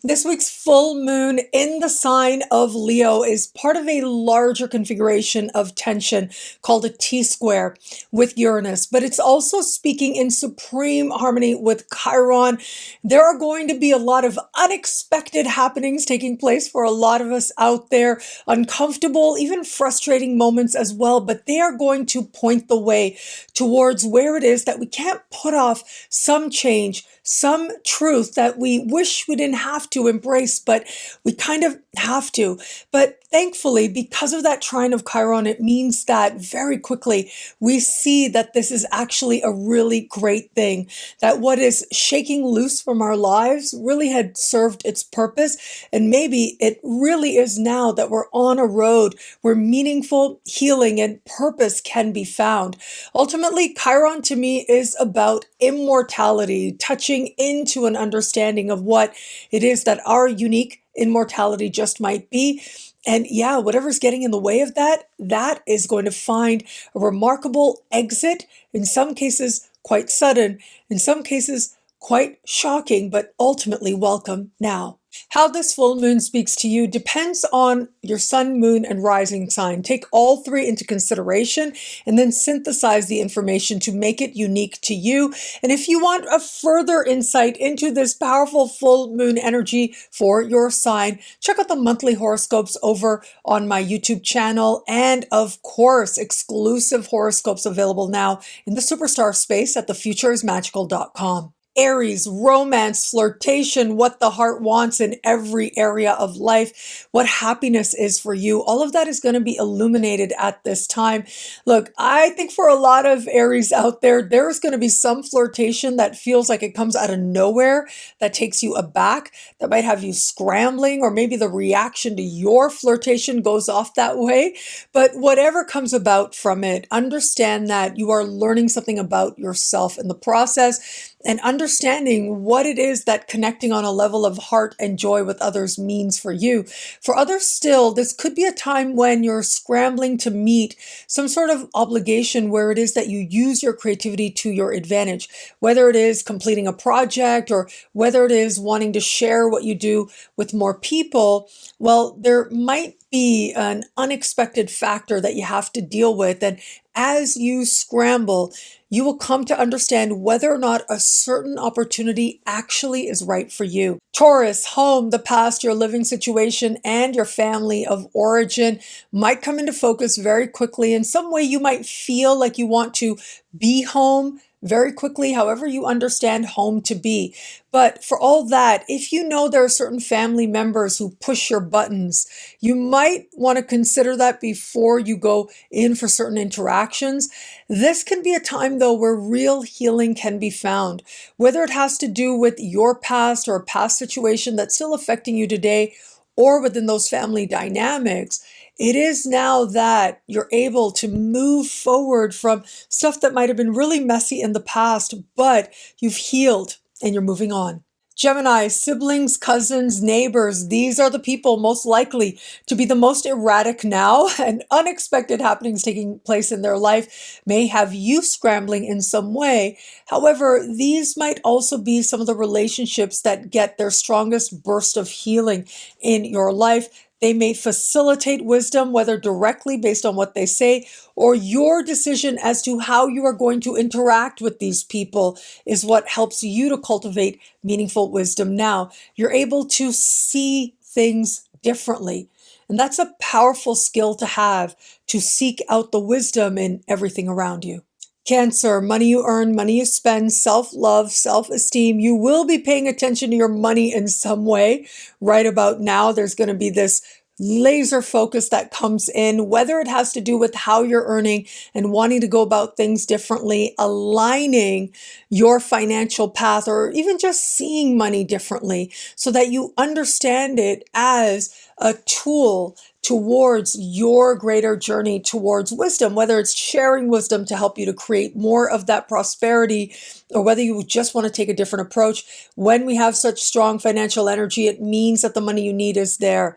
This week's full moon in the sign of Leo is part of a larger configuration of tension called a T-square with Uranus, but it's also speaking in supreme harmony with Chiron. There are going to be a lot of unexpected happenings taking place for a lot of us out there, uncomfortable, even frustrating moments as well, but they are going to point the way towards where it is that we can't put off some change, some truth that we wish we didn't have to embrace, but we kind of have to. But thankfully, because of that trine of Chiron, it means that very quickly we see that this is actually a really great thing, that what is shaking loose from our lives really had served its purpose. And maybe it really is now that we're on a road where meaningful healing and purpose can be found. Ultimately, Chiron to me is about immortality, touching into an understanding of what it is that our unique immortality just might be. And yeah, whatever's getting in the way of that, that is going to find a remarkable exit, in some cases quite sudden, in some cases quite shocking, but ultimately welcome now. How this full moon speaks to you depends on your sun, moon, and rising sign. Take all three into consideration and then synthesize the information to make it unique to you. And if you want a further insight into this powerful full moon energy for your sign, check out the monthly horoscopes over on my YouTube channel. And of course, exclusive horoscopes available now in the superstar space at thefutureismagical.com. Aries, romance, flirtation, what the heart wants in every area of life, what happiness is for you. All of that is going to be illuminated at this time. Look, I think for a lot of Aries out there, there is going to be some flirtation that feels like it comes out of nowhere, that takes you aback, that might have you scrambling, or maybe the reaction to your flirtation goes off that way. But whatever comes about from it, understand that you are learning something about yourself in the process, and understanding what it is that connecting on a level of heart and joy with others means for you. For others still, this could be a time when you're scrambling to meet some sort of obligation where it is that you use your creativity to your advantage, whether it is completing a project or whether it is wanting to share what you do with more people. Well, there might be an unexpected factor that you have to deal with. And as you scramble, you will come to understand whether or not a certain opportunity actually is right for you. Taurus, home, the past, your living situation, and your family of origin might come into focus very quickly. In some way, you might feel like you want to be home very quickly, however you understand home to be. But for all that, if you know there are certain family members who push your buttons, you might want to consider that before you go in for certain interactions. This can be a time, though, where real healing can be found, whether it has to do with your past or a past situation that's still affecting you today, or within those family dynamics. It is now that you're able to move forward from stuff that might have been really messy in the past, but you've healed and you're moving on. Gemini, siblings, cousins, neighbors, these are the people most likely to be the most erratic now, and unexpected happenings taking place in their life may have you scrambling in some way. However, these might also be some of the relationships that get their strongest burst of healing in your life. They may facilitate wisdom, whether directly based on what they say, or your decision as to how you are going to interact with these people is what helps you to cultivate meaningful wisdom now. You're able to see things differently. And that's a powerful skill to have, to seek out the wisdom in everything around you. Cancer, money you earn, money you spend, self-love, self-esteem. You will be paying attention to your money in some way. Right about now, there's going to be this laser focus that comes in, whether it has to do with how you're earning and wanting to go about things differently, aligning your financial path, or even just seeing money differently so that you understand it as a tool towards your greater journey towards wisdom, whether it's sharing wisdom to help you to create more of that prosperity, or whether you just want to take a different approach. When we have such strong financial energy, it means that the money you need is there.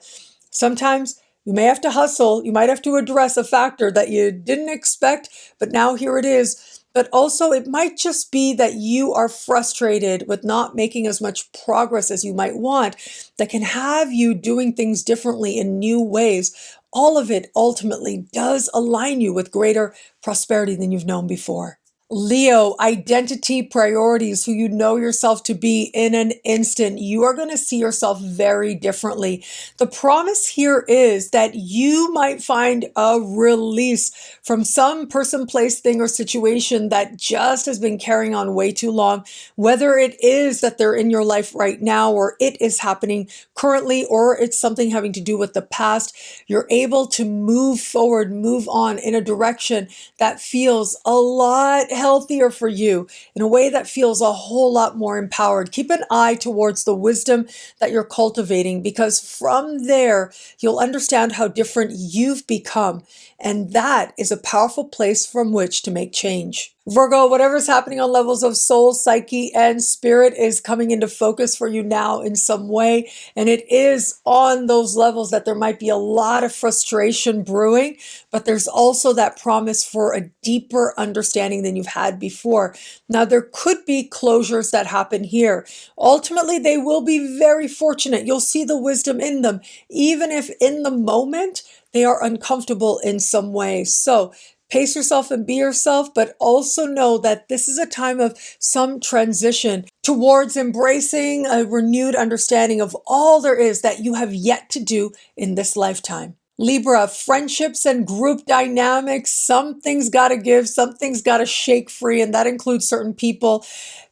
Sometimes you may have to hustle. You might have to address a factor that you didn't expect, but now here it is. but also it might just be that you are frustrated with not making as much progress as you might want, that can have you doing things differently in new ways. All of it ultimately does align you with greater prosperity than you've known before. Leo, identity priorities, who you know yourself to be in an instant. You are going to see yourself very differently. The promise here is that you might find a release from some person, place, thing, or situation that just has been carrying on way too long. Whether it is that they're in your life right now, or it is happening currently, or it's something having to do with the past, you're able to move forward, move on in a direction that feels a lot healthier for you, in a way that feels a whole lot more empowered. Keep an eye towards the wisdom that you're cultivating, because from there, you'll understand how different you've become. And that is a powerful place from which to make change. Virgo, whatever's happening on levels of soul, psyche, and spirit is coming into focus for you now in some way. And it is on those levels that there might be a lot of frustration brewing, but there's also that promise for a deeper understanding than you've had before. Now, there could be closures that happen here. Ultimately, they will be very fortunate. You'll see the wisdom in them, even if in the moment they are uncomfortable in some way. So pace yourself and be yourself, but also know that this is a time of some transition towards embracing a renewed understanding of all there is that you have yet to do in this lifetime. Libra, friendships and group dynamics, something's got to give, something's got to shake free, and that includes certain people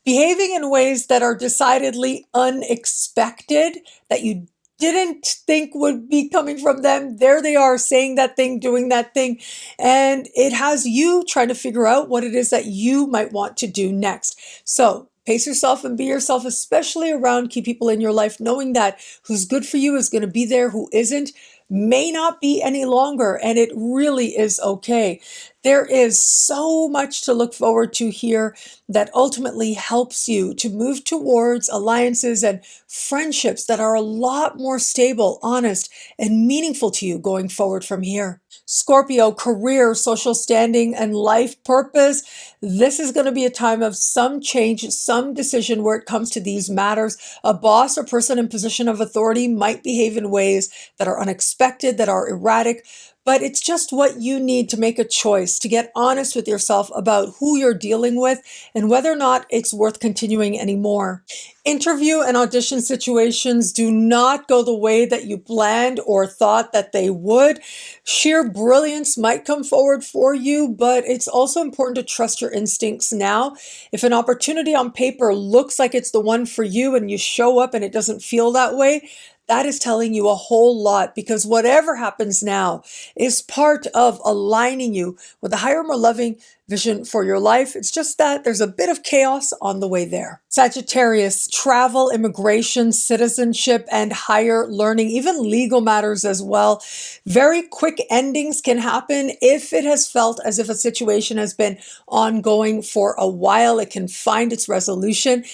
behaving in ways that are decidedly unexpected, that you didn't think would be coming from them. There they are, saying that thing, doing that thing. And it has you trying to figure out what it is that you might want to do next. So pace yourself and be yourself, especially around key people in your life, knowing that who's good for you is going to be there, who isn't may not be any longer, and it really is okay. There is so much to look forward to here that ultimately helps you to move towards alliances and friendships that are a lot more stable, honest, and meaningful to you going forward from here. Scorpio, career, social standing, and life purpose. This is going to be a time of some change, some decision where it comes to these matters. A boss or person in position of authority might behave in ways that are unexpected, that are erratic, but it's just what you need to make a choice, to get honest with yourself about who you're dealing with and whether or not it's worth continuing anymore. Interview and audition situations do not go the way that you planned or thought that they would. Sheer brilliance might come forward for you, but it's also important to trust your instincts now. If an opportunity on paper looks like it's the one for you and you show up and it doesn't feel that way, that is telling you a whole lot, because whatever happens now is part of aligning you with a higher, more loving vision for your life. It's just that there's a bit of chaos on the way there. Sagittarius, travel, immigration, citizenship, and higher learning, even legal matters as well. Very quick endings can happen if it has felt as if a situation has been ongoing for a while. It can find its resolution.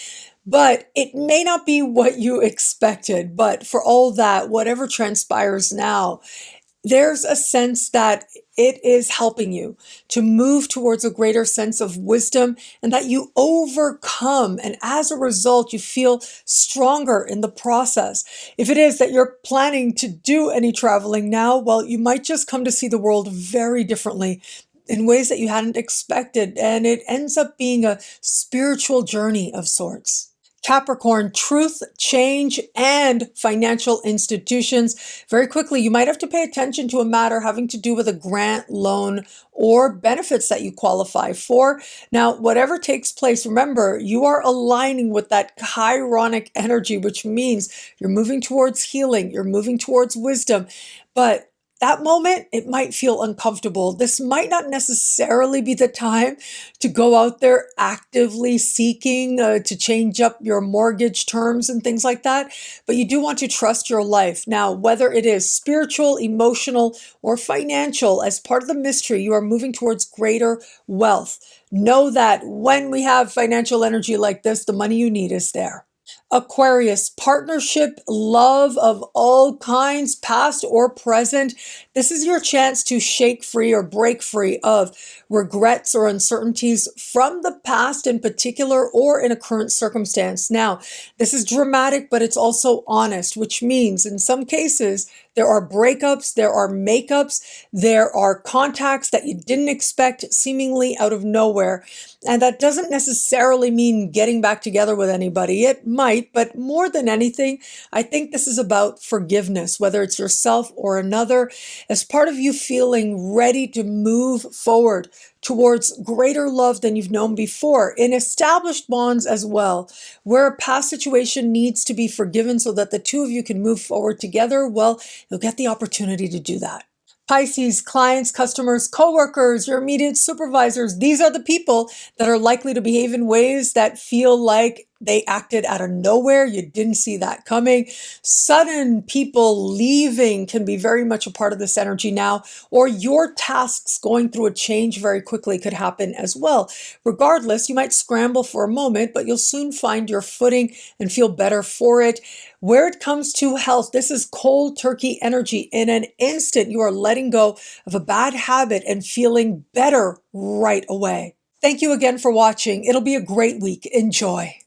But it may not be what you expected. But for all that, whatever transpires now, there's a sense that it is helping you to move towards a greater sense of wisdom, and that you overcome. And as a result, you feel stronger in the process. If it is that you're planning to do any traveling now, well, you might just come to see the world very differently, in ways that you hadn't expected. And it ends up being a spiritual journey of sorts. Capricorn, truth, change, and financial institutions. Very quickly, you might have to pay attention to a matter having to do with a grant, loan, or benefits that you qualify for. Now, whatever takes place, remember, you are aligning with that chironic energy, which means you're moving towards healing, you're moving towards wisdom. But that moment, it might feel uncomfortable. This might not necessarily be the time to go out there actively seeking to change up your mortgage terms and things like that. But you do want to trust your life. Now, whether it is spiritual, emotional, or financial, as part of the mystery, you are moving towards greater wealth. Know that when we have financial energy like this, the money you need is there. Aquarius, partnership, love of all kinds, past or present. This is your chance to shake free or break free of regrets or uncertainties from the past in particular or in a current circumstance. Now, this is dramatic, but it's also honest, which means in some cases, there are breakups, there are makeups, there are contacts that you didn't expect seemingly out of nowhere. And that doesn't necessarily mean getting back together with anybody. It might, but more than anything, I think this is about forgiveness, whether it's yourself or another, as part of you feeling ready to move forward towards greater love than you've known before in established bonds as well, where a past situation needs to be forgiven so that the two of you can move forward together. Well, you'll get the opportunity to do that. Pisces, clients, customers, coworkers, your immediate supervisors, these are the people that are likely to behave in ways that feel like they acted out of nowhere. You didn't see that coming. Sudden people leaving can be very much a part of this energy now, or your tasks going through a change very quickly could happen as well. Regardless, you might scramble for a moment, but you'll soon find your footing and feel better for it. Where it comes to health, this is cold turkey energy. In an instant, you are letting go of a bad habit and feeling better right away. Thank you again for watching. It'll be a great week. Enjoy.